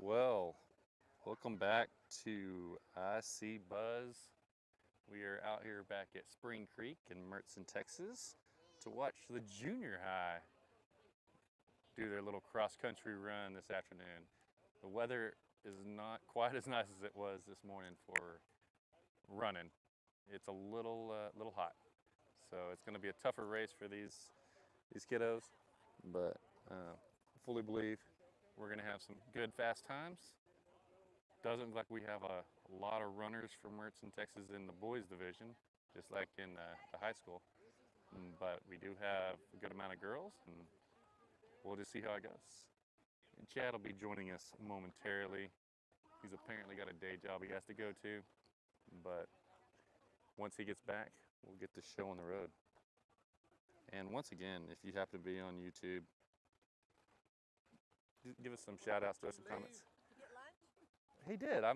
Well, welcome back to I See Buzz. We are out here back at Spring Creek in Mertzen, Texas to watch the junior high do their little cross-country run this afternoon. The weather is not quite as nice as it was this morning for running. It's a little hot, so it's going to be a tougher race for these kiddos. But I fully believe we're going to have some good fast times. Doesn't look like we have a lot of runners from Mertzen, Texas in the boys division, just like in the high school. But we do have a good amount of girls, and we'll just see how it goes. And Chad will be joining us momentarily. He's apparently got a day job he has to go to, but once he gets back, we'll get the show on the road. And once again, if you happen to be on YouTube, give us some shout outs, throw some comments. He did. I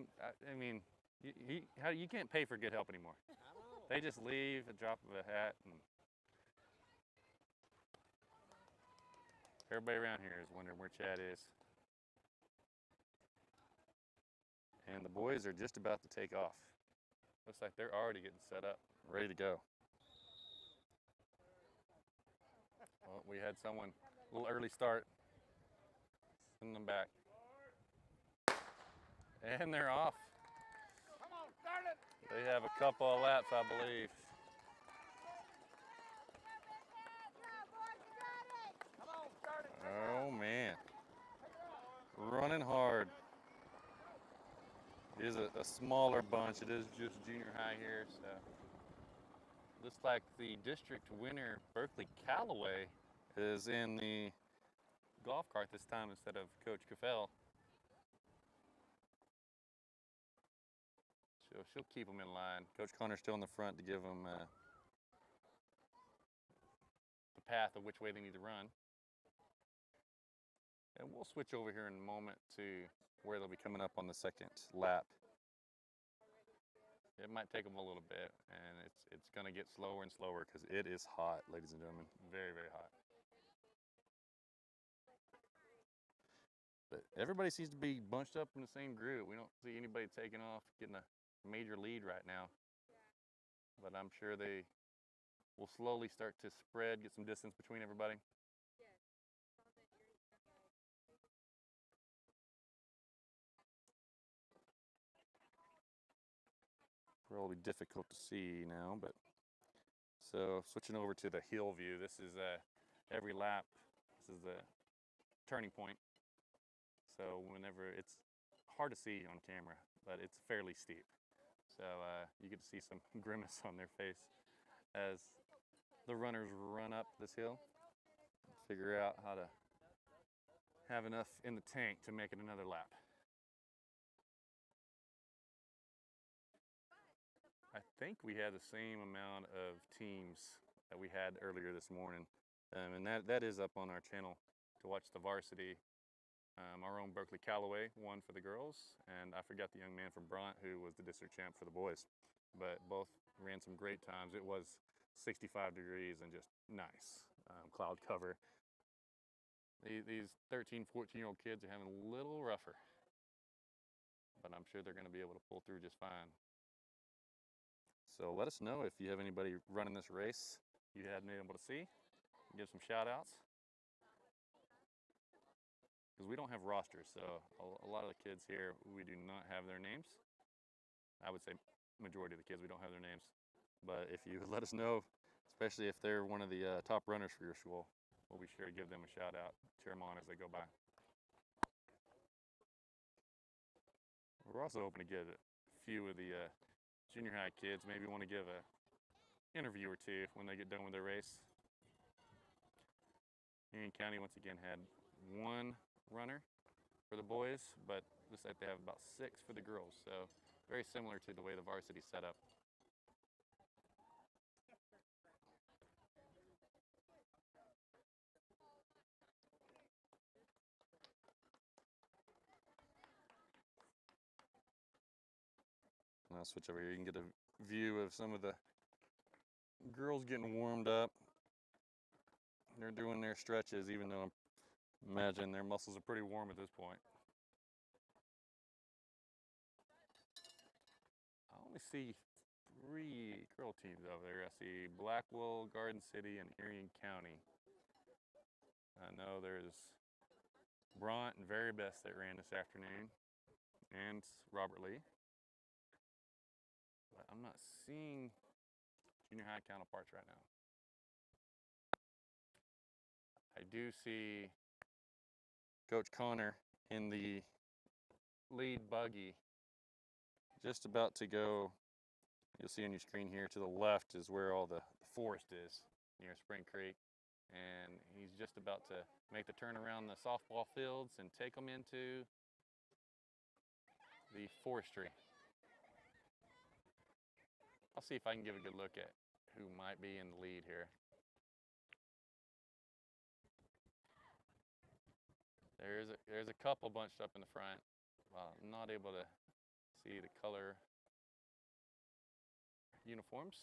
mean, you can't pay for good help anymore. They just leave a drop of a hat, and everybody around here is wondering where Chad is. And the boys are just about to take off. Looks like they're already getting set up, ready to go. Well, we had someone a little early start. Send them back. And they're off. Come on, start it. They have a couple of laps, I believe. Come on, start it. Oh, man. Running hard. It is a smaller bunch. It is just junior high here, so. Looks like the district winner, Berkeley Callaway, is in the golf cart this time instead of Coach Caffell. She'll keep them in line. Coach Connor's still in the front to give them the path of which way they need to run. And we'll switch over here in a moment to where they'll be coming up on the second lap. It might take them a little bit, and it's going to get slower and slower because it is hot, ladies and gentlemen. Very, very hot. But everybody seems to be bunched up in the same group. We don't see anybody taking off, getting a major lead right now. But I'm sure they will slowly start to spread, get some distance between everybody. Probably difficult to see now, but so switching over to the hill view. This is every lap. This is the turning point. So whenever it's hard to see on camera, but it's fairly steep. So you get to see some grimace on their face as the runners run up this hill, figure out how to have enough in the tank to make it another lap. I think we had the same amount of teams that we had earlier this morning, and that is up on our channel to watch the varsity. Our own Berkeley Callaway won for the girls, and I forgot the young man from Bront who was the district champ for the boys. But both ran some great times. It was 65 degrees and just nice cloud cover. These 13, 14-year-old kids are having a little rougher, but I'm sure they're going to be able to pull through just fine. So let us know if you have anybody running this race you hadn't been able to see. Give some shout outs. Because we don't have rosters, so a lot of the kids here, we do not have their names. I would say majority of the kids, we don't have their names. But if you let us know, especially if they're one of the top runners for your school, we'll be sure to give them a shout out, cheer them on as they go by. We're also hoping to get a few of the junior high kids, maybe want to give a interview or two when they get done with their race. Union County once again had one runner for the boys, but looks like they have about 6 for the girls, so very similar to the way the varsity's set up. And I'll switch over here. You can get a view of some of the girls getting warmed up. They're doing their stretches, even though I imagine their muscles are pretty warm at this point. only see 3 girl teams over there. I see Blackwell, Garden City, and Erie County. I know there's Bront and Very Best that ran this afternoon, and Robert Lee. But I'm not seeing junior high counterparts right now. I do see Coach Connor in the lead buggy, just about to go. You'll see on your screen here to the left is where all the forest is near Spring Creek. And he's just about to make the turn around the softball fields and take them into the forestry. I'll see if I can give a good look at who might be in the lead here. There's a couple bunched up in the front. I'm not able to see the color uniforms.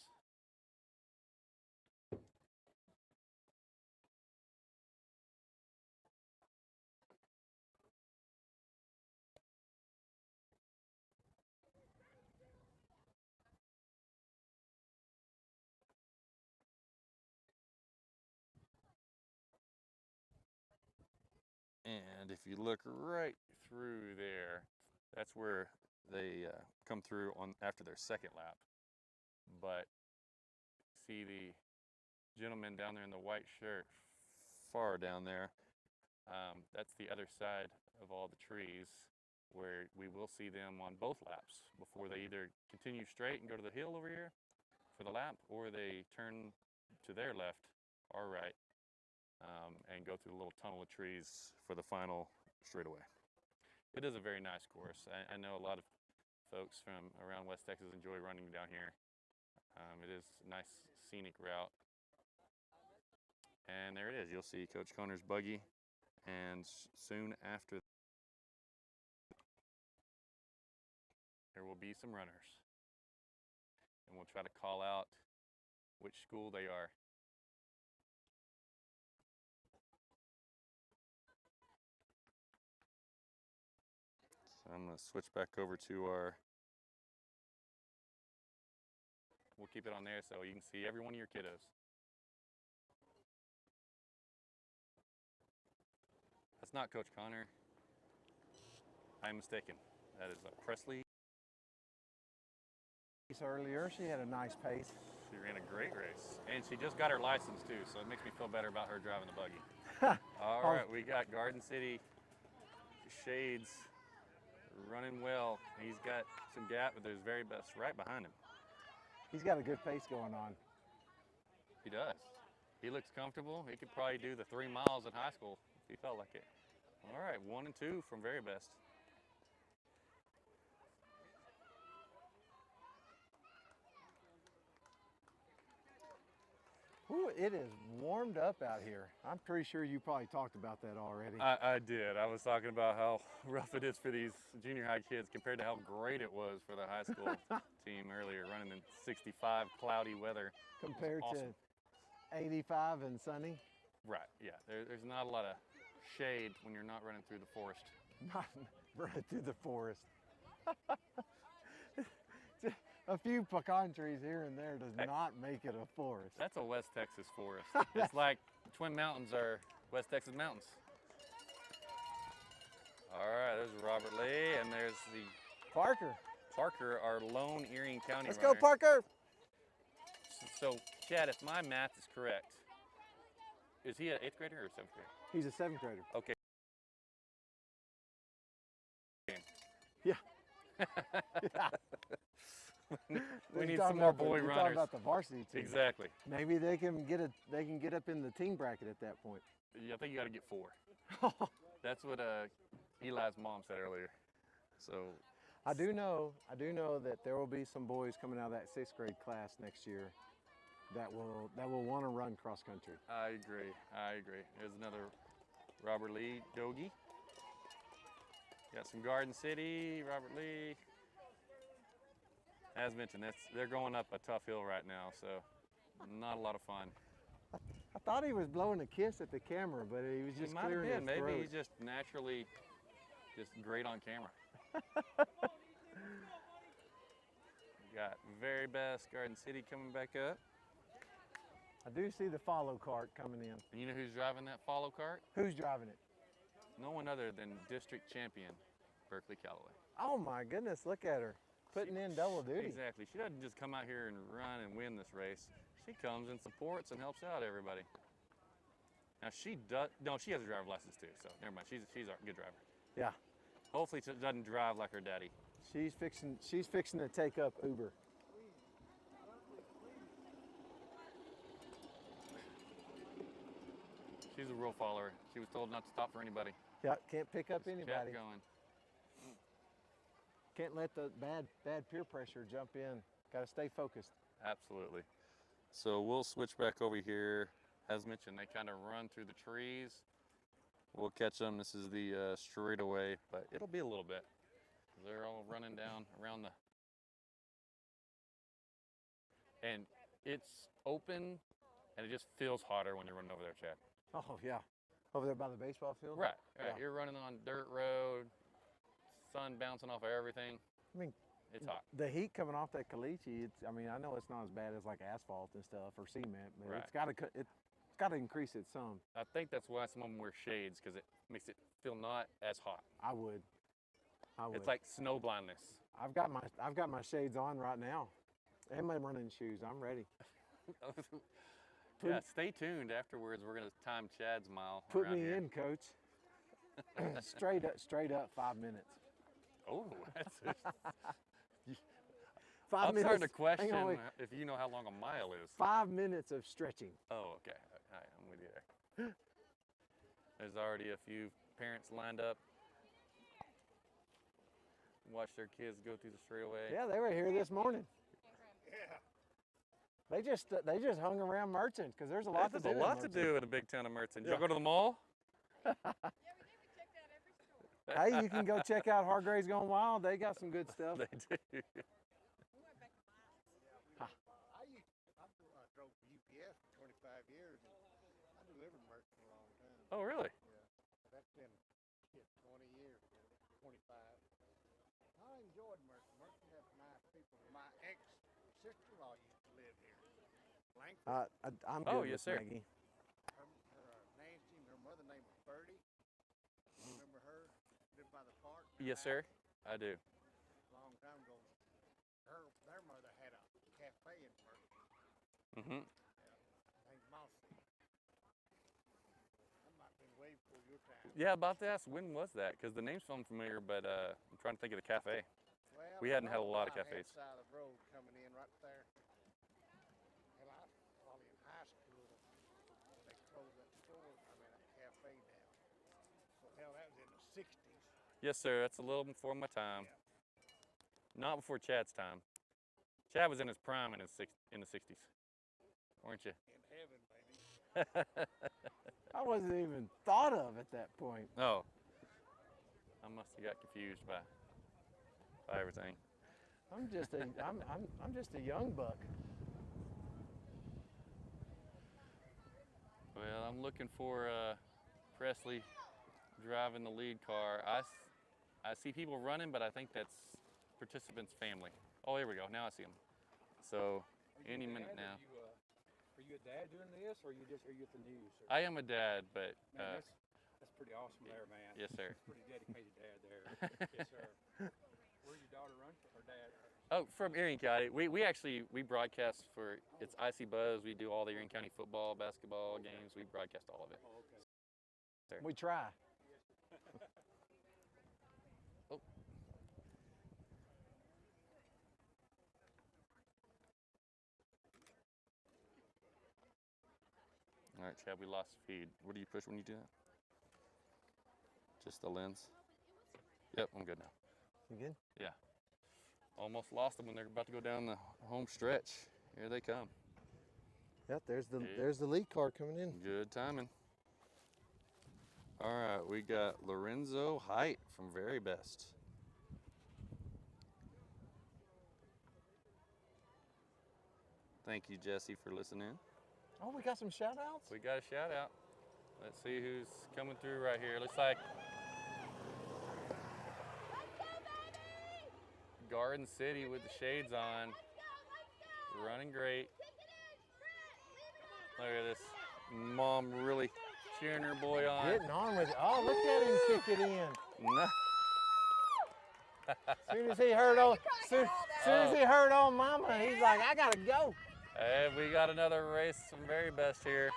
And if you look right through there, that's where they come through on after their second lap. But see the gentleman down there in the white shirt, far down there. That's the other side of all the trees, where we will see them on both laps before they either continue straight and go to the hill over here for the lap, or they turn to their left or right and go through the little tunnel of trees for the final straightaway. It is a very nice course. I know a lot of folks from around West Texas enjoy running down here. It is a nice scenic route. And there it is. You'll see Coach Connor's buggy. And soon after, there will be some runners. And we'll try to call out which school they are. So I'm going to switch back over to our... We'll keep it on there so you can see every one of your kiddos. That's not Coach Connor. I'm mistaken. That is Presley. Earlier, she had a nice pace. She ran a great race. And she just got her license too, so it makes me feel better about her driving the buggy. All right, we got Garden City Shades running well. He's got some gap, but there's Very Best right behind him. He's got a good pace going on. He does. He looks comfortable. He could probably do the 3 miles in high school if he felt like it. All right, 1 and 2 from Very Best. Ooh, it is warmed up out here. I'm pretty sure you probably talked about that already. I did. I was talking about how rough it is for these junior high kids compared to how great it was for the high school team earlier, running in 65 cloudy weather. Compared awesome. to 85 and sunny? Right, yeah. There's not a lot of shade when you're not running through the forest. Not running through the forest. A few pecan trees here and there does not make it a forest. That's a West Texas forest. It's like Twin Mountains are West Texas mountains. All right, there's Robert Lee, and there's the Parker. Parker, our lone Erie County Let's runner. go, Parker. So, Chad, if my math is correct, is he an 8th grader or 7th grader? He's a 7th grader. Okay. Yeah. Yeah. We need You're some more talking boy you're runners. talking about the varsity team. Exactly. Maybe they can get up in the team bracket at that point. Yeah, I think you got to get 4. That's what Eli's mom said earlier. So I do know that there will be some boys coming out of that 6th grade class next year that will want to run cross country. I agree. There's another Robert Lee Dogie. Got some Garden City, Robert Lee. As mentioned, they're going up a tough hill right now, so not a lot of fun. I thought he was blowing a kiss at the camera, but he was just clearing his throat. Maybe he's just naturally just great on camera. Got Very Best, Garden City coming back up. I do see the follow cart coming in. And you know who's driving that follow cart? Who's driving it? No one other than district champion, Berkeley Callaway. Oh my goodness, look at her. Putting in double duty. Exactly. She doesn't just come out here and run and win this race. She comes and supports and helps out everybody. Now she does, no, she has a driver's license too, so never mind. She's a good driver. Yeah. Hopefully she doesn't drive like her daddy. She's fixing to take up Uber. She's a real follower. She was told not to stop for anybody. Yeah, can't pick up Just anybody. kept going. Can't let the bad peer pressure jump in. Got to stay focused. Absolutely. So we'll switch back over here. As mentioned, they kind of run through the trees. We'll catch them. This is the straightaway, but it'll be a little bit. They're all running down around the... And it's open, and it just feels hotter when you're running over there, Chad. Oh yeah, over there by the baseball field. Right. Yeah. You're running on dirt road, sun bouncing off of everything. I mean, It's hot. the heat coming off that caliche. I mean, I know it's not as bad as like asphalt and stuff or cement, but Right. it's got to increase it some. I think that's why some of them wear shades, because it makes it feel not as hot. I would. It's like snow blindness. I've got my shades on right now, and my running shoes. I'm ready. Yeah, stay tuned. Afterwards, we're gonna time Chad's mile. Put around me here. in, coach. straight up 5 minutes. Oh, that's. 5 I'm minutes. starting to hang on, question wait. if you know how long a mile is. 5 minutes of stretching. Oh, okay. All right, I'm with you there. There's already a few parents lined up. Watch their kids go through the straightaway. Yeah, they were here this morning. Yeah. They just hung around Merchant because there's a lot to There's do. a in lot to Merchant. do in a big town of Merton. Did Yeah. y'all go to the mall? Hey, you can go check out Hargrave's Gone Wild. They got some good stuff. They do. I drove for UPS for 25 years. And I delivered merch for a long time. Oh, really? That's been 20 years, 25. I enjoyed Merton. Merton has nice people. My ex-sister-in-law used to live here. Langford. I'm Oh, good yes, with sir. Maggie. Her Nancy and her mother name was Birdie. Remember her? Lived by the park. Yes, sir. I do. Long time ago. Their mother had a cafe in Merton. Mm-hmm. Named Mossy. That might have been way before your time. Yeah, about to ask, when was that? Because the name's sound familiar, but I'm trying to think of the cafe. Well, We hadn't had a lot of on that cafes. Side of the road coming in right there. Hell, I was probably in high school. They closed that store. That cafe down. So hell, that was in the '60s. Yes, sir. That's a little before my time. Not before Chad's time. Chad was in his prime in the 60s, weren't you? In heaven, baby. I wasn't even thought of at that point. Oh, I must have got confused by everything. I'm just a young buck. Well, I'm looking for Presley driving the lead car. I see people running, but I think that's participants' family. Oh, here we go. Now I see them. So any minute now. Are you a dad doing this, or are you at the news? Or? I am a dad, but Man, that's pretty awesome there, man. yes, sir. Pretty dedicated dad there. Yes, sir. Where's your daughter run for, or dad? Oh, from Erie County. We broadcast for, it's IC Buzz. We do all the Erie County football, basketball games. We broadcast all of it. Oh, okay. Sir. We try. Oh. All right, Chad, we lost feed. What do you push when you do that? Just the lens? Yep, I'm good now. You good? Yeah. Almost lost them when they're about to go down the home stretch. Here they come. Yep. Yeah. There's the lead car coming in. Good timing. All right, we got Lorenzo Height from Very Best. Thank you, Jesse, for listening. Oh, we got some shout outs? We got a shout out. Let's see who's coming through right here. Looks like Garden City with the shades on. running great. Look at this mom really cheering her boy on. Getting on with it. Oh, look at him kick it in. No. Soon as he heard soon as he heard old mama, he's like, I gotta go. Hey, we got another race from Very Best here.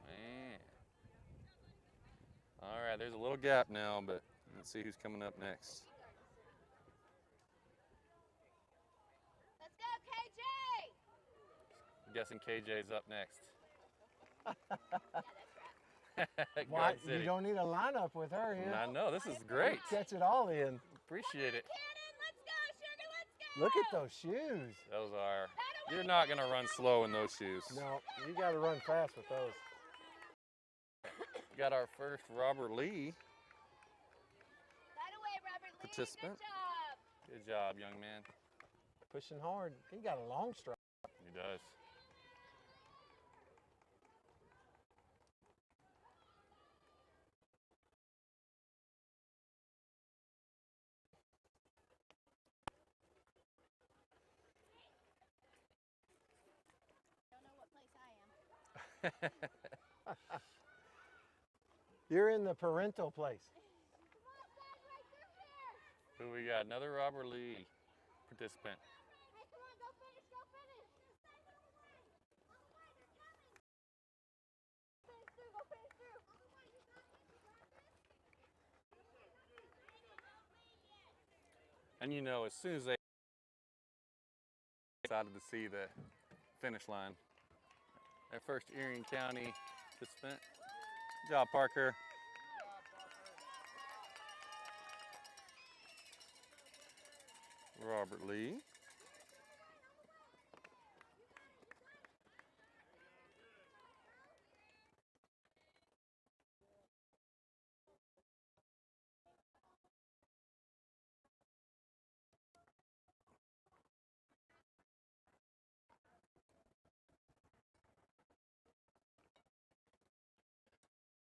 Man. All right, there's a little gap now, but let's see who's coming up next. Let's go, KJ! I'm guessing KJ's up next. Why, Garden you City. don't need a lineup with her here. I know, this is great. Catch it all in. Appreciate it. Cannon, let's go, Sugar, let's go! Look at those shoes. Those are, you're not gonna run slow in those shoes. No, you gotta run fast with those. Got our first Robert Lee That away, Robert Lee. participant. Good job. Good job, young man. Pushing hard. He got a long stride. He does. Don't know what place I am. You're in the parental place. Come on, Dad, right through here. Who we got? Another Robert Lee participant. Hey, come on, go finish, go finish. Finish through, go finish through. And you know, as soon as they excited to see the finish line. Our first Erie County participant. Good job, Parker. Robert Lee.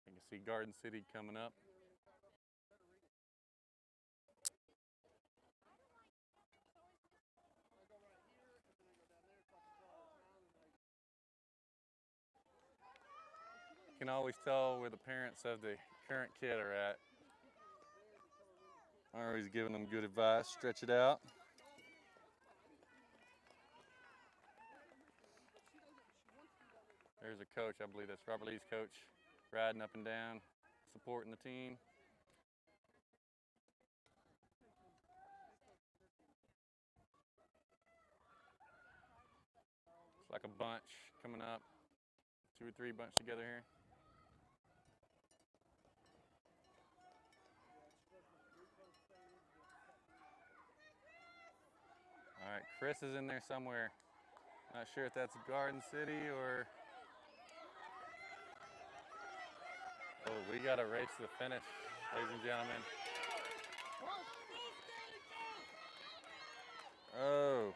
You can see Garden City coming up. You can always tell where the parents of the current kid are at. Always giving them good advice, stretch it out. There's a coach, I believe that's Robert Lee's coach, riding up and down, supporting the team. It's like a bunch coming up, 2 or 3 bunch together here. All right, Chris is in there somewhere. Not sure if that's Garden City or... Oh, we got a race to the finish, ladies and gentlemen. Oh,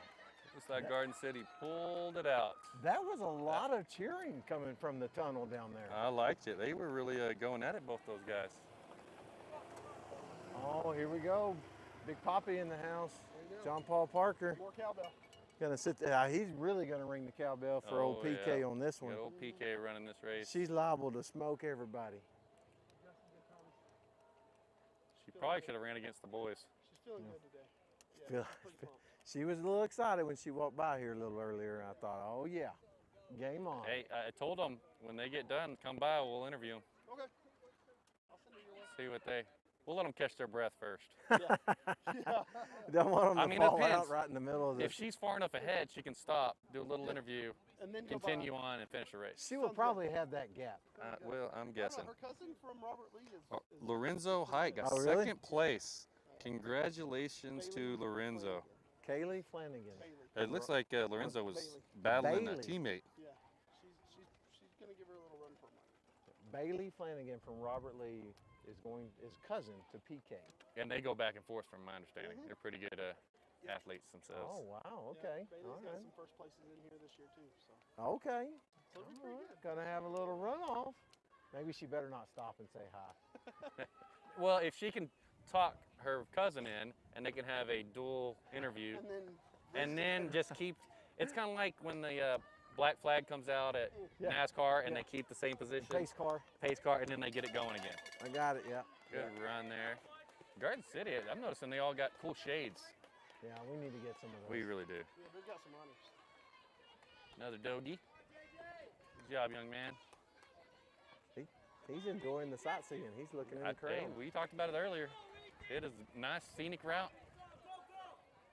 looks like Garden City pulled it out. That was a lot of cheering coming from the tunnel down there. I liked it. They were really going at it, both those guys. Oh, here we go. Big Poppy in the house. John Paul Parker. More cowbell. Gonna sit there. He's really gonna ring the cowbell for old Oh, PK yeah. on this one. Got old PK running this race. She's liable to smoke everybody. She probably should have ran against the boys. She's feeling good today. Feel- Yeah, pretty pumped. She was a little excited when she walked by here a little earlier, and I thought, oh yeah, game on. Hey, I told them when they get done, come by, we'll interview them. Okay. I'll send you your list. See what we'll let them catch their breath first. Don't want them to I mean, it fall depends. out right in the middle of If this. she's far enough ahead, she can stop, do a little interview, And then go continue by. on, and finish the race. She will probably have that gap. Well, I'm guessing. Her cousin from Robert Lee is. Oh, Lorenzo Height got Oh, really? second place. Congratulations to Lorenzo. Kaylee Flanagan. Bailey. It looks like Lorenzo was battling a Bailey. teammate. Yeah. She's gonna give her a little run for money. Bailey Flanagan from Robert Lee is cousin to PK. And they go back and forth from my understanding. They're pretty good athletes themselves. Oh wow, okay. Yeah, Bailey's All got right. some first places in here this year too. So. Okay. So it'll be All pretty right. good. Gonna have a little runoff. Maybe she better not stop and say hi. Well, if she can talk her cousin in, and they can have a dual interview, and then just keep. It's kind of like when the black flag comes out at Yeah. NASCAR, and Yeah. they keep the same position. Pace car. Pace car, and then they get it going again. I got it. Yeah. Good run there. Garden City, I'm noticing they all got cool shades. Yeah, we need to get some of those. We really do. Yeah, they've got some runners. Another doggy. Good job, young man. He's enjoying the sightseeing. He's looking in the crowd. Hey, we talked about it earlier. It is a nice scenic route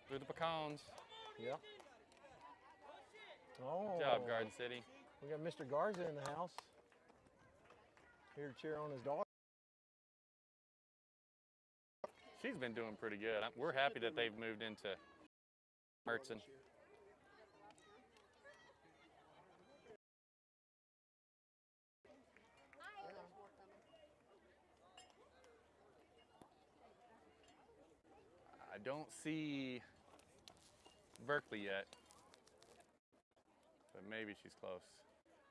through the pecans. Yep. Oh. Good job, Garden City. We got Mr. Garza in the house. Here to cheer on his daughter. She's been doing pretty good. We're happy that they've moved into Mertzen. I don't see Berkeley yet, but maybe she's close.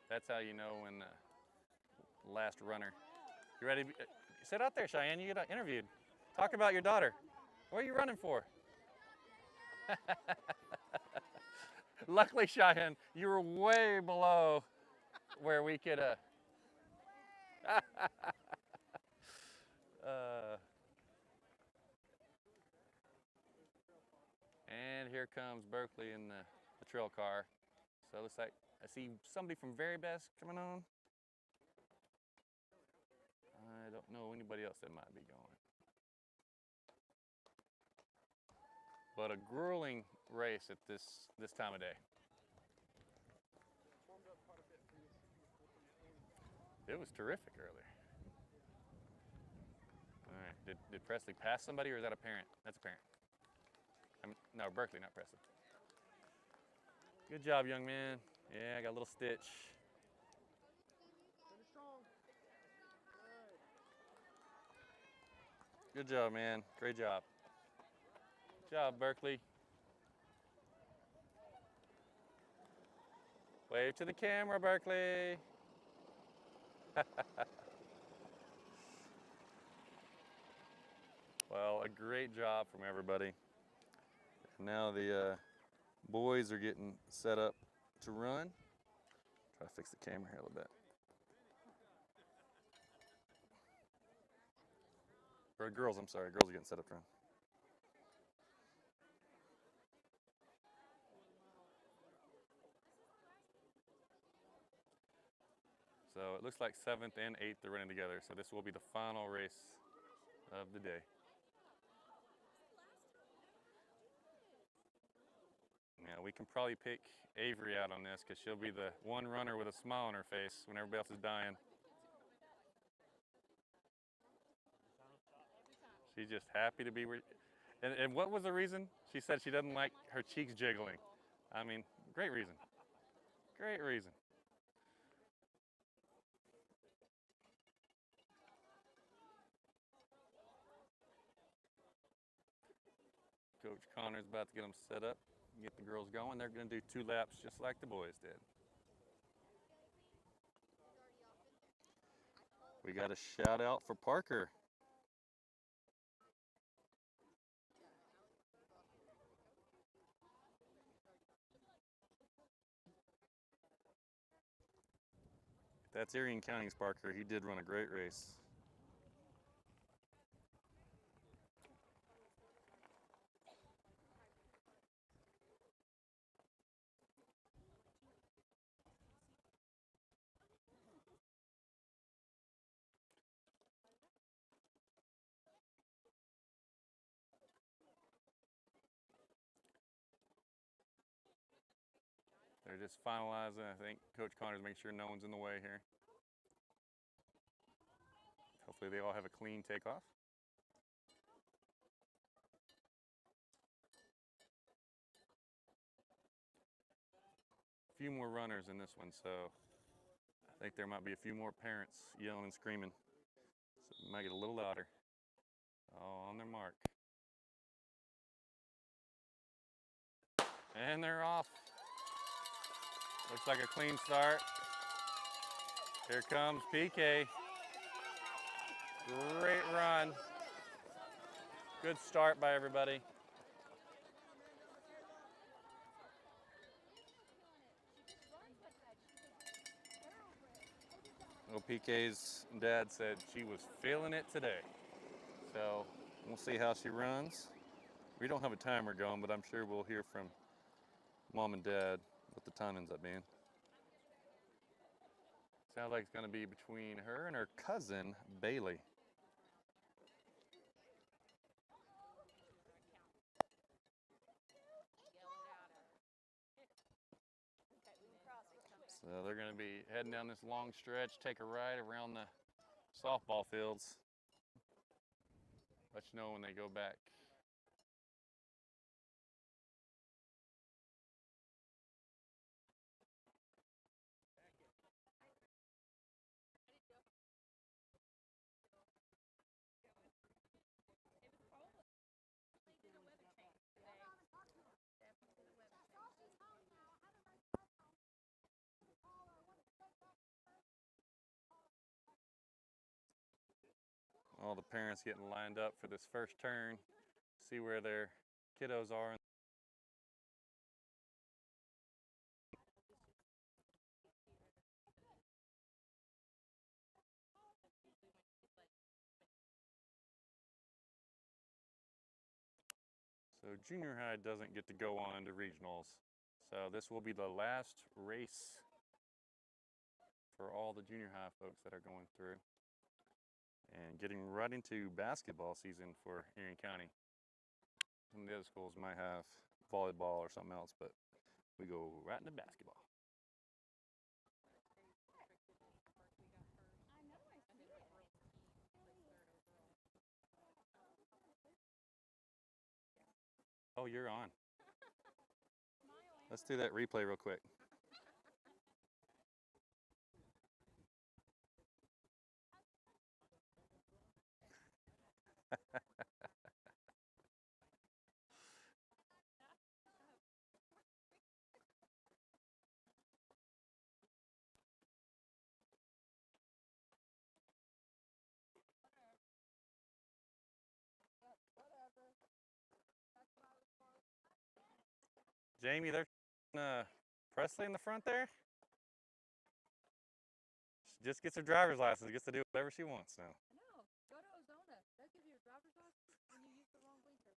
That's how you know when the last runner. You ready? Sit out there, Cheyenne. You get interviewed. Talk about your daughter. What are you running for? Luckily, Cheyenne, you were way below where we could. And here comes Berkeley in the trail car. So it looks like I see somebody from Very Best coming on. I don't know anybody else that might be going. But a grueling race at this time of day. It was terrific earlier. All right, did Presley pass somebody, or is that a parent? That's a parent. No, Berkeley, not Presley. Good job, young man. Yeah, I got a little stitch. Good job, man. Great job. Good job, Berkeley. Wave to the camera, Berkeley. Well, a great job from everybody. Now the boys are getting set up to run. Try to fix the camera here a little bit. Or girls, I'm sorry, girls are getting set up to run. So it looks like 7th and 8th are running together. So this will be the final race of the day. Yeah, we can probably pick Avery out on this because she'll be the one runner with a smile on her face when everybody else is dying. She's just happy to be where. And what was the reason? She said she doesn't like her cheeks jiggling. I mean, great reason. Great reason. Coach Connor's about to get them set up, get the girls going. They're going to do 2 laps just like the boys did. We got a shout out for Parker. That's Arion County's Parker. He did run a great race. They're just finalizing. I think Coach Connor's making sure no one's in the way here. Hopefully they all have a clean takeoff. A few more runners in this one, so I think there might be a few more parents yelling and screaming. So it might get a little louder. All on their mark. And they're off. Looks like a clean start. Here comes PK. Great run. Good start by everybody. Well, PK's dad said she was feeling it today. So we'll see how she runs. We don't have a timer going, but I'm sure we'll hear from mom and dad what the time ends up being. Sounds like it's going to be between her and her cousin, Bailey. So they're going to be heading down this long stretch, take a ride around the softball fields. Let you know when they go back. All the parents getting lined up for this first turn, see where their kiddos are. So junior high doesn't get to go on to regionals. So this will be the last race for all the junior high folks that are going through. And getting right into basketball season for Erie County. Some of the other schools might have volleyball or something else, but we go right into basketball. Oh, you're on. Let's do that replay real quick. Jamie, there's Presley in the front there. She just gets her driver's license, gets to do whatever she wants now. No, go to Ozona. They'll give you a driver's license when you use the wrong blinker.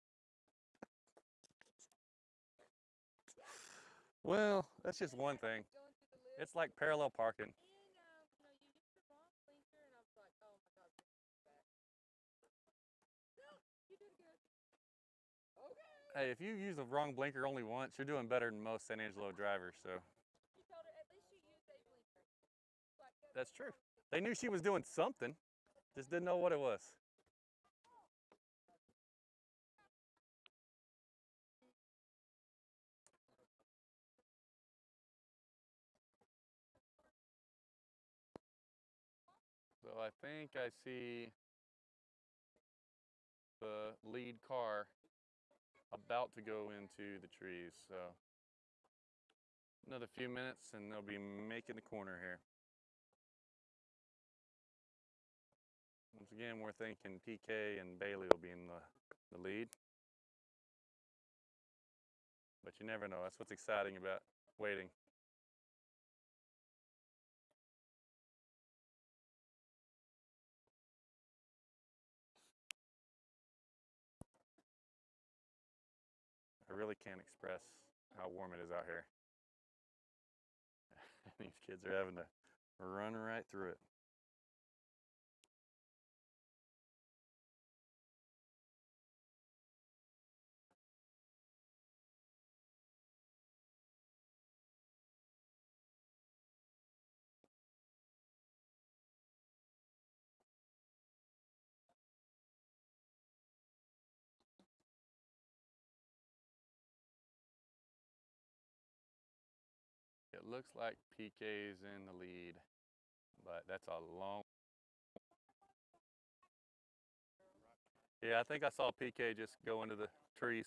Well, that's just one thing. It's like parallel parking. And, you used the wrong blinker, and I was like, oh my God, this is bad. No, you did good. Okay. Hey, if you use the wrong blinker only once, you're doing better than most San Angelo drivers, so. You told her, at least you used a blinker. Like, That's true. They knew she was doing something, just didn't know what it was. So I think I see the lead car about to go into the trees. So another few minutes and they'll be making the corner here. Once again, we're thinking PK and Bailey will be in the lead. But you never know. That's what's exciting about waiting. I really can't express how warm it is out here. These kids are having to run right through it. It looks like PK's in the lead, but that's a long. Yeah, I think I saw PK just go into the trees.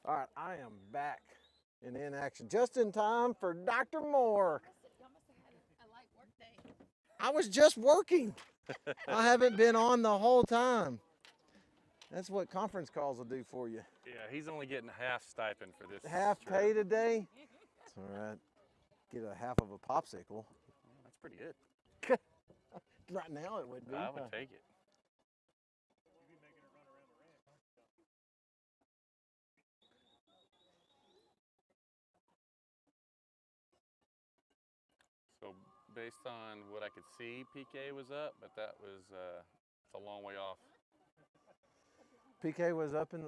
All right, I am back in action, just in time for Dr. Moore. Y'all must have had a light work day. I was just working. I haven't been on the whole time. That's what conference calls will do for you. Yeah, he's only getting half stipend for this. Half trip. pay today. It's all right. Get a half of a popsicle. That's pretty good. Right now it would be. I would take it. So based on what I could see, PK was up, but that was it's a long way off. PK was up in.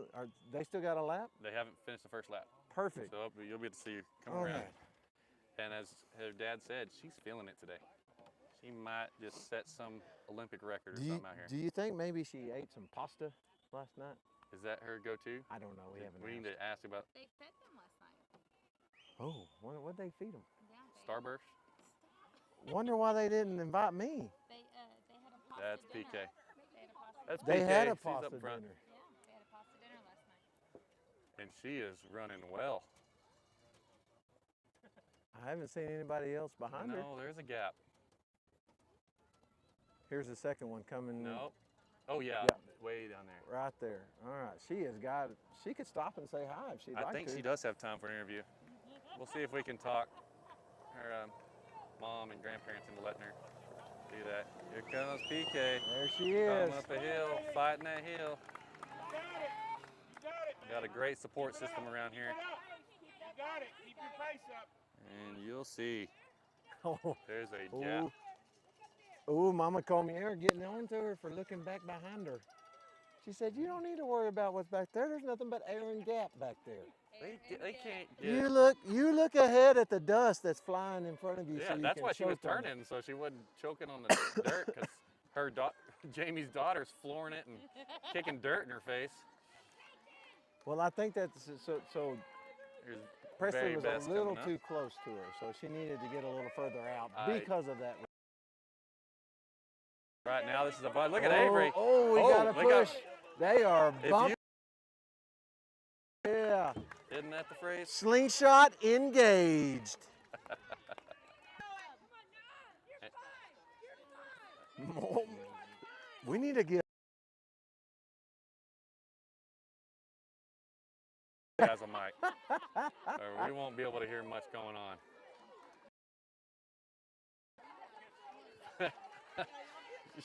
They still got a lap? They haven't finished the first lap. Perfect. So you'll be able to see her come All around. right. And as her dad said, she's feeling it today. She might just set some Olympic record or something out here. Do you think maybe she ate some pasta last night? Is that her go-to? I don't know. We haven't. We need to ask about They fed them last night. Oh, what'd they feed them? Yeah. Starburst. Wonder why they didn't invite me. They had a pasta That's dinner. PK. They had a pasta That's They PK. had a She's up pasta front. dinner. Yeah, they had a pasta dinner last night. And she is running well. I haven't seen anybody else behind her. No, there's a gap. Here's the second one coming. Nope. Oh yeah, Yeah. way down there. Right there. All right. She has got. She could stop and say hi if she'd like I think to. she does have time for an interview. We'll see if we can talk her mom and grandparents into letting her do that. Here comes PK. There she is. Coming up a hill, fighting that hill. Got a great support system around here. You got it. Keep your pace up. And you'll see, Oh, there's a gap. Ooh, Mama called me Aaron getting on to her for looking back behind her. She said, "You don't need to worry about what's back there. There's nothing but air and gap back there." They can't You get. you look ahead at the dust that's flying in front of you. Yeah, so you that's can why she was choke on it. turning, so she wasn't choking on the dirt, because her Jamie's daughter's flooring it and kicking dirt in her face. Well, I think that's so. Here's Presley very was best a little coming up. too close to her, so she needed to get a little further out I- because of that. Right now, this is a bud. Look at Avery. Oh, we Oh, got to they got- push. They are If bumping. Yeah. Isn't that the phrase? Slingshot engaged. We need to get. Has a mic. Or we won't be able to hear much going on.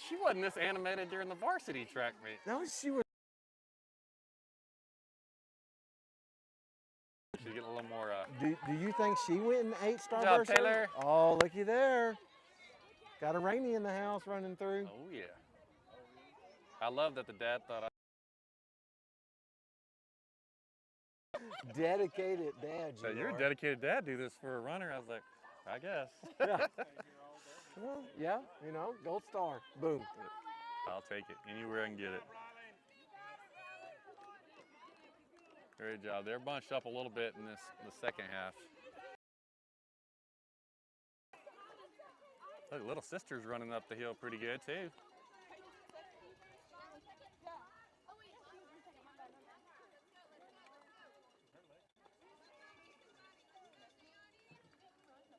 She wasn't this animated during the varsity track meet. No, she was. She's getting a little more. Do you think she went and ate job, Starburst? Taylor. Oh, looky there. Got a Rainy in the house running through. Oh yeah. I love that the dad thought I. Dedicated dad. So you you're are. a dedicated dad. Do this for a runner. I was like, I guess. Well, yeah, you know, gold star. Boom. I'll take it anywhere I can get it. Great job. They're bunched up a little bit in the second half. Look, little sister's running up the hill pretty good too.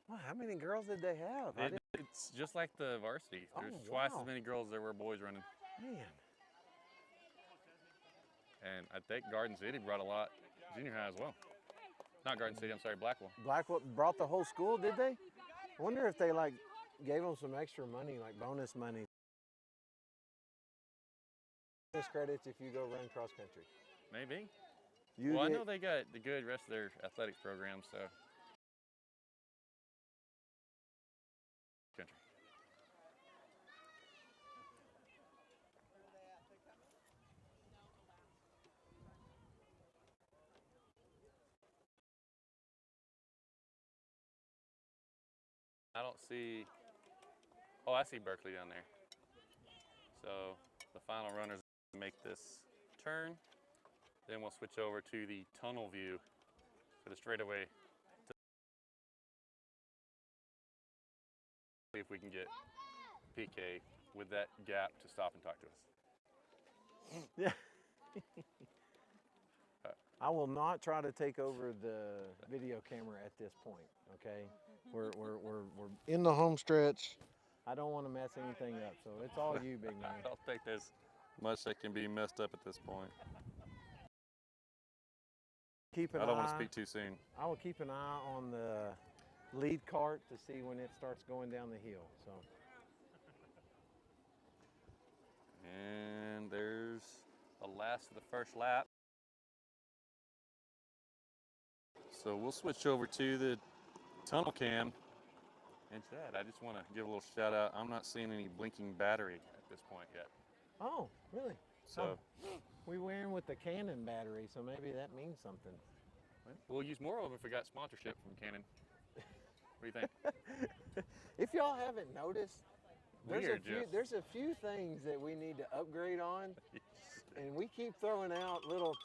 Wow, how many girls did they have? I didn't- It's just like the varsity. Oh, There's twice wow. as many girls as there were boys running. Man. And I think Garden City brought a lot junior high as well. Not Garden City, I'm sorry, Blackwell. Blackwell brought the whole school, did they? I wonder if they like gave them some extra money, like bonus money. Bonus credits if you go run cross country. Maybe. You Well, I get- know they got the good rest of their athletics program, so. Country. I don't see. Oh, I see Berkeley down there. So the final runners make this turn. Then we'll switch over to the tunnel view for the straightaway. See if we can get PK with that gap to stop and talk to us. Yeah. I will not try to take over the video camera at this point, okay? We're in the home stretch. I don't want to mess anything up, so it's all you, big man. I don't think there's much that can be messed up at this point. Keep an I don't want eye. to speak too soon. I will keep an eye on the lead cart to see when it starts going down the hill. So And there's the last of the first lap. So we'll switch over to the tunnel cam. And Chad, I just want to give a little shout out. I'm not seeing any blinking battery at this point yet. oh, really? So We were in with the Canon battery, so maybe that means something. we'll use more of them if we got sponsorship from Canon. What do you think? If y'all haven't noticed, We are just- there's a few things that we need to upgrade on, and we keep throwing out little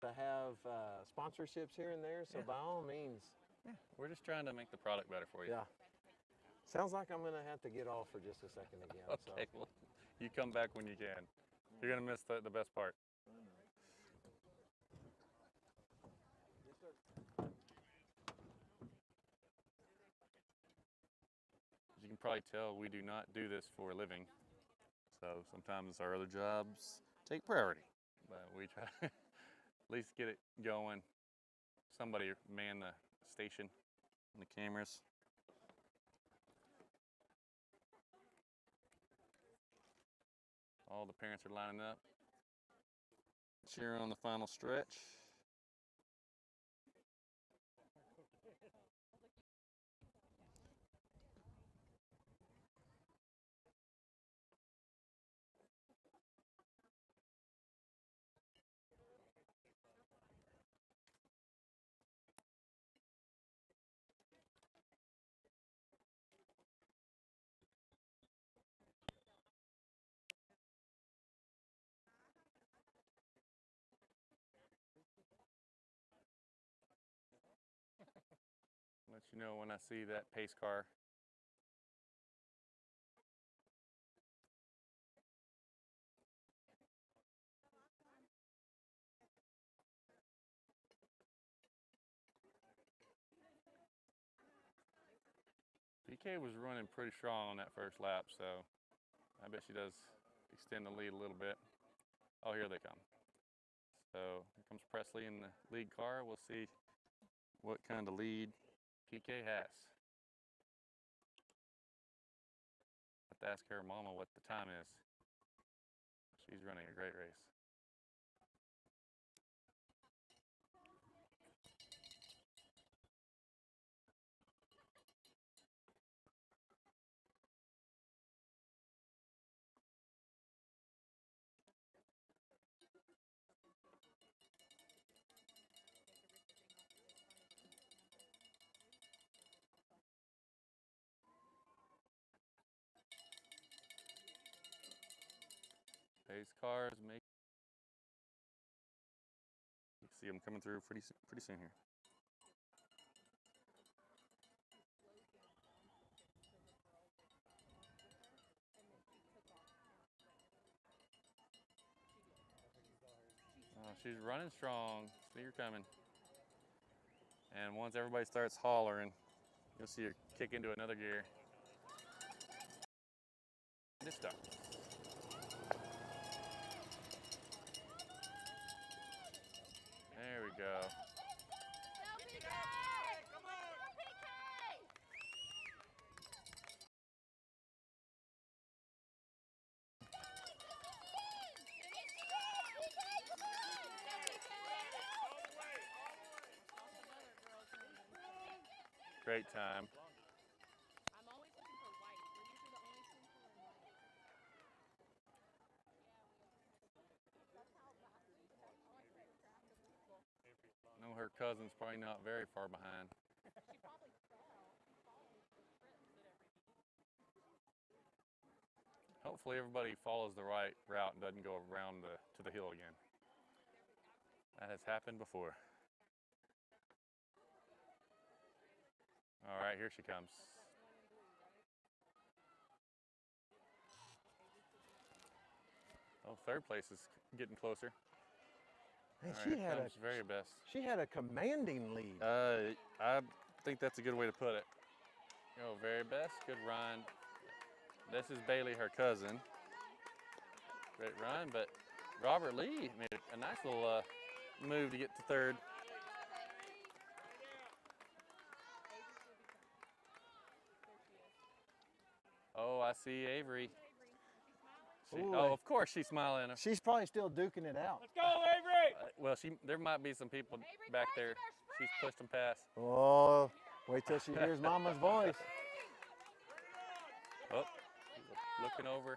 to have sponsorships here and there. So Yeah. by all means, We're just trying to make the product better for you. yeah. Sounds like I'm gonna have to get off for just a second again. Okay, well, you come back when you can. You're going to miss the best part. As you can probably tell, we do not do this for a living. So sometimes our other jobs take priority. But we try to at least get it going. Somebody man the station and the cameras. All the parents are lining up, cheering on the final stretch. Let you know when I see that pace car. PK was running pretty strong on that first lap, so I bet she does extend the lead a little bit. Oh, here they come. So here comes Presley in the lead car. We'll see what kind of lead PK has. Have to ask her mama what the time is. She's running a great race. Pace cars make. You see them coming through pretty soon here. She's running strong. See her coming. And once everybody starts hollering, you'll see her kick into another gear. And it starts. There we go. Go, PK! Come on! Go, PK! Great time. I'm always looking for white. We're usually the only team pulling white. I know her cousin's probably not very far behind. She probably fell. Hopefully everybody follows the right route and doesn't go around to the hill again. That has happened before. All right, here she comes. Oh, third place is getting closer. And All she right, had comes very best. she had a commanding lead. I think that's a good way to put it. Go very best. Good run. This is Bailey, her cousin. Great run, but Robert Lee made a nice little move to get to third. Oh, I see Avery. Ooh, Oh, of course she's smiling. She's probably still duking it out. Let's go, Avery! Well, there might be some people back there. She's pushed them past. Oh, wait till she hears Mama's voice. Oh, looking over.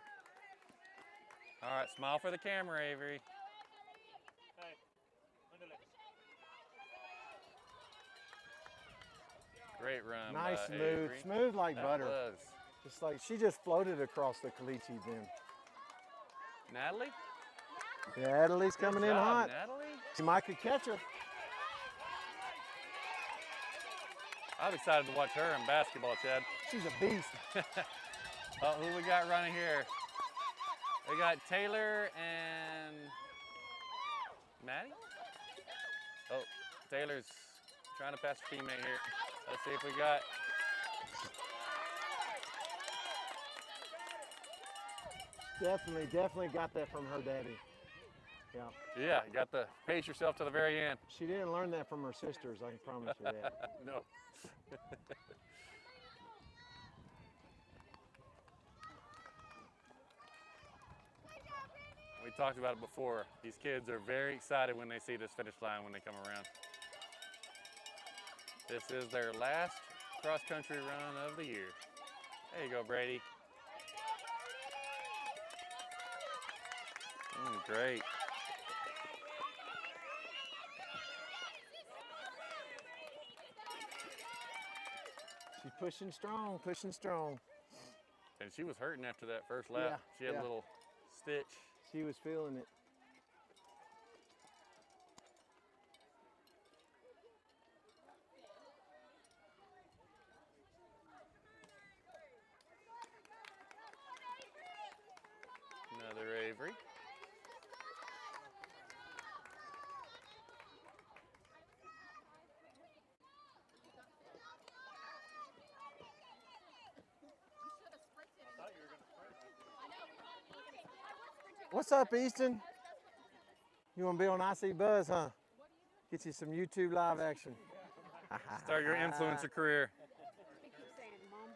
All right, smile for the camera, Avery. Hey, ándale. Great run. Nice, by smooth, Avery. smooth like That butter. was. Just like she just floated across the caliche then. Natalie? Yeah, Adelie's coming Good in job, hot. Natalie. She might could catch her. I'm excited to watch her in basketball, Chad. She's a beast. Oh, who we got running here? We got Taylor and Maddie? Oh, Taylor's trying to pass a teammate here. Let's see if we got. Definitely got that from her daddy. Yeah. Yeah, you got the pace yourself to the very end. She didn't learn that from her sisters, I can promise you that. No. We talked about it before. These kids are very excited when they see this finish line when they come around. This is their last cross-country run of the year. There you go, Brady. Great. She's pushing strong, pushing strong. And she was hurting after that first lap. Yeah, She had yeah. a little stitch. She was feeling it. Another Avery. What's up, Easton? You want to be on IC Buzz, huh? Get you some YouTube live action. Start your influencer career. Keep saying, Mom.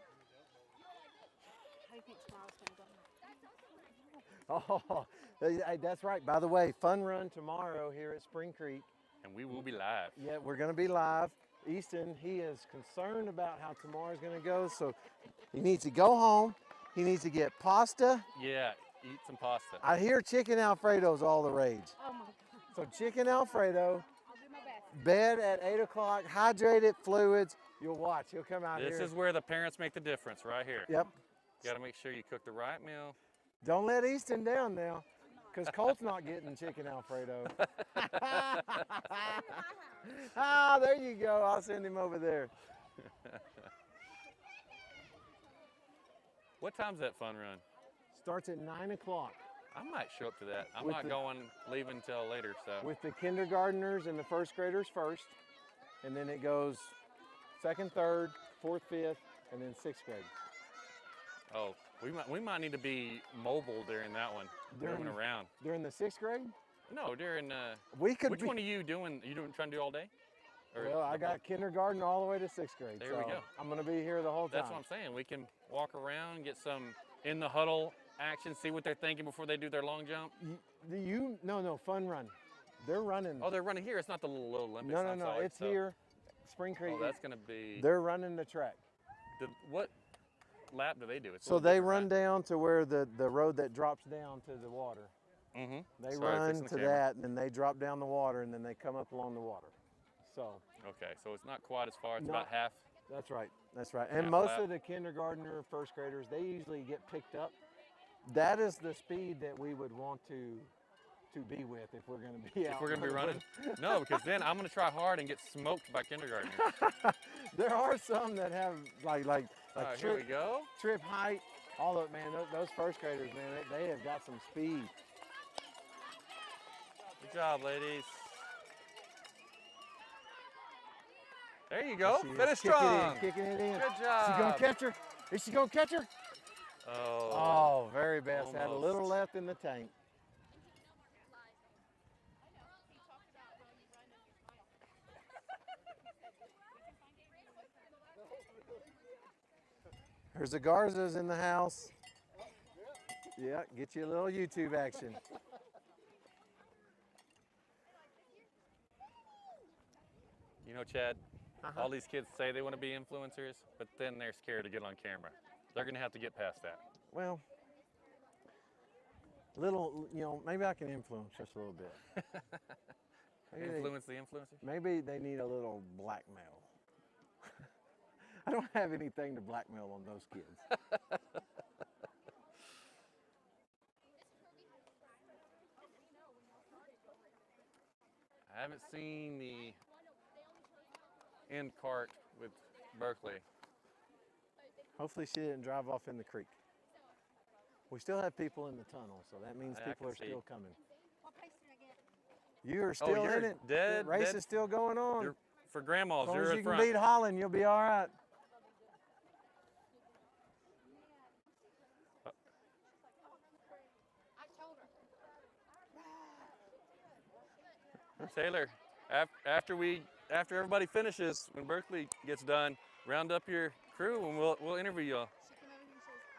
How do you think tomorrow's gonna go? Oh, hey, that's right. By the way, fun run tomorrow here at Spring Creek. And we will be live. Yeah, we're going to be live. Easton, he is concerned about how tomorrow's going to go, so he needs to go home. He needs to get pasta. Yeah, eat some pasta. I hear chicken Alfredo's all the rage. Oh my God. So chicken Alfredo, I'll do my best. bed at 8 o'clock, hydrated fluids. You'll watch. He'll come out This here. is where the parents make the difference, right here. Yep. You got to make sure you cook the right meal. Don't let Easton down now, because Colt's not getting chicken Alfredo. Ah, there you go. I'll send him over there. What time's that fun run? Starts at 9 o'clock I might show up to that. I'm With not the- leaving till later, so. with the kindergartners and the first graders first, and then it goes second, third, fourth, fifth, and then sixth grade. Oh, we might need to be mobile during that one, moving During- around. During the sixth grade, No, during. we could Which be. one are you doing? You doing trying to do all day? Or Well, I the whole- got kindergarten all the way to sixth grade. There we so go. I'm gonna be here the whole time. That's what I'm saying. We can walk around, get some in the huddle action, see what they're thinking before they do their long jump. No, fun run. They're running. Oh, they're running here. It's not the little Olympics. no, I'm no, sorry, it's so- here, Spring Creek. Oh, that's gonna be. They're running the track. What lap do they do? It's a So little they different, run right? down to where the road that drops down to the water. Mm-hmm. They Sorry, run fixing the to camera. that, and then they drop down the water, and then they come up along the water. So Okay, so it's not quite as far. It's No. about half. that's right. That's right. And Half most lap. of the kindergartner, first graders, they usually get picked up. That is the speed that we would want to be with if we're going to be out. If we're gonna be running, no, because then I'm gonna try hard and get smoked by kindergartners. There are some that have like All right, here we go. trip height. All of man, those first graders, man, they have got some speed. Good job, ladies. There you go. She is Finish kicking it in, strong. kicking it in. Good Is she gonna job. catch her? Is she gonna catch her? Oh. Oh, very best. Had a little Almost. left in the tank. There's the Garzas in the house. Yeah, get you a little YouTube action. You know, Chad, all these kids say they want to be influencers, but then they're scared to get on camera. They're going to have to get past that. Well, maybe I can influence just a little bit. Influence the influencers? Maybe they need a little blackmail. I don't have anything to blackmail on those kids. I haven't seen the end cart with Berkeley. Hopefully she didn't drive off in the creek. We still have people in the tunnel, so that means I people can are see. still coming. What place did I get? You are still you're in it. dead, The race dead. is still going on. You're, for grandmas, As long you're as in you can front. beat Holland, you'll be all right. I told her. Taylor, after everybody finishes, when Berkeley gets done, round up your crew and we'll interview y'all. She came over here and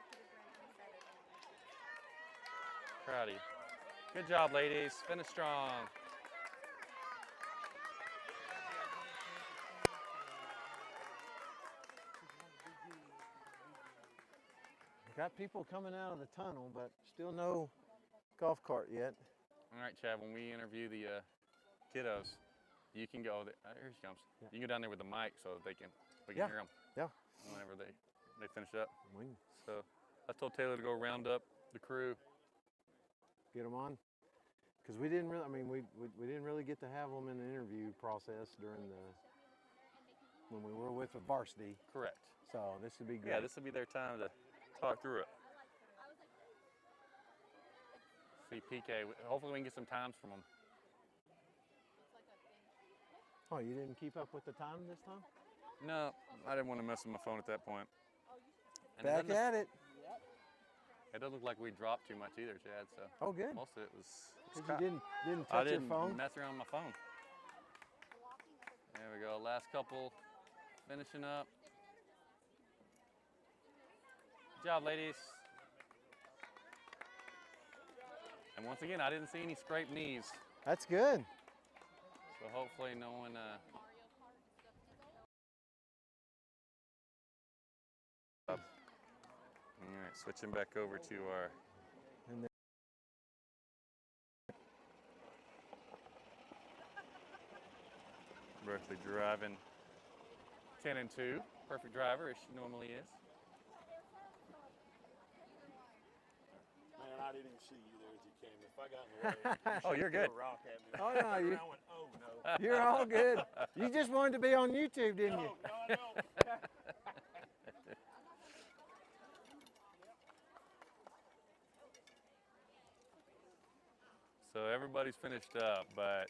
says, I don't think I could have ran any better than you. Proud of you. Good job, ladies. Finish strong. Got people coming out of the tunnel, but still no golf cart yet. All right, Chad, when we interview the kiddos, you can go there. Here she comes. Yeah. You can go down there with the mic so that we can Yeah. hear them. Yeah. Whenever they finish up. We can So I told Taylor to go round up the crew. get them on. Because we didn't really, we didn't really get to have them in the interview process when we were with the varsity. Correct. So this would be great. Yeah, this will be their time to talk through it. See PK. Hopefully we can get some times from them. Oh, you didn't keep up with the time this time? No, I didn't want to mess with my phone at that point. And Back at it. it doesn't look like we dropped too much either, Chad. So Oh, good. most of it was. Because you didn't I touch didn't your phone. mess around with my phone. There we go. Last couple finishing up. Good job, ladies. And once again, I didn't see any scraped knees. That's good. So hopefully no one. All right, switching back over to our. And Berkeley driving 10 and 2. Perfect driver as she normally is. Man, I didn't even see you there as you came. If I got in the way, Oh, you're good. threw a rock at me. Oh, no, you- I went, oh no. You're all good. You just wanted to be on YouTube, didn't you? No, I don't. So everybody's finished up, but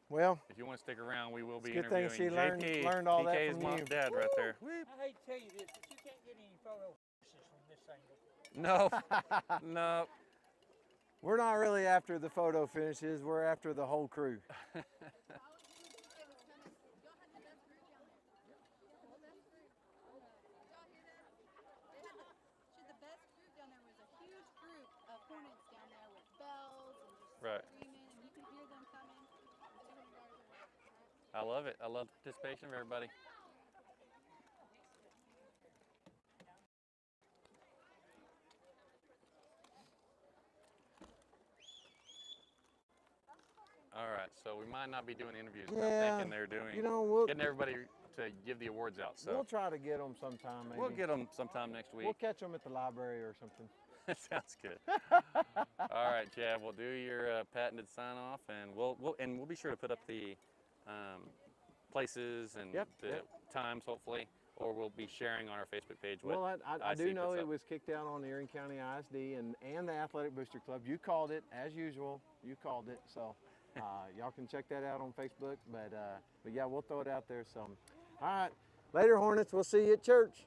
Well, if you want to stick around, we will be It's a good thing interviewing she learned- JP. learned all that PK's from mom you. and dad right there. Whoop. I hate to tell you this, but you can't get any photo from this angle. No, no. we're not really after the photo finishes. We're after the whole crew. The best group down there was a huge group of hornets down there with bells and just Right. screaming, and you could hear them coming. I love it. I love the participation of everybody. All right, so we might not be doing interviews. But I'm Yeah, thinking they're doing You know, getting everybody to give the awards out. So we'll try to get them sometime. Maybe. we'll get them sometime next week. We'll catch them at the library or something. Sounds good. All right, Chad. We'll do your patented sign off, and we'll be sure to put up the places and Yep, the yep. times, hopefully, or we'll be sharing on our Facebook page. What Well, I IC do know puts it up. was kicked out on the Erie County ISD and the Athletic Booster Club. You called it as usual. You called it. So Y'all can check that out on Facebook. But yeah, we'll throw it out there. So, all right, later, Hornets. We'll see you at church.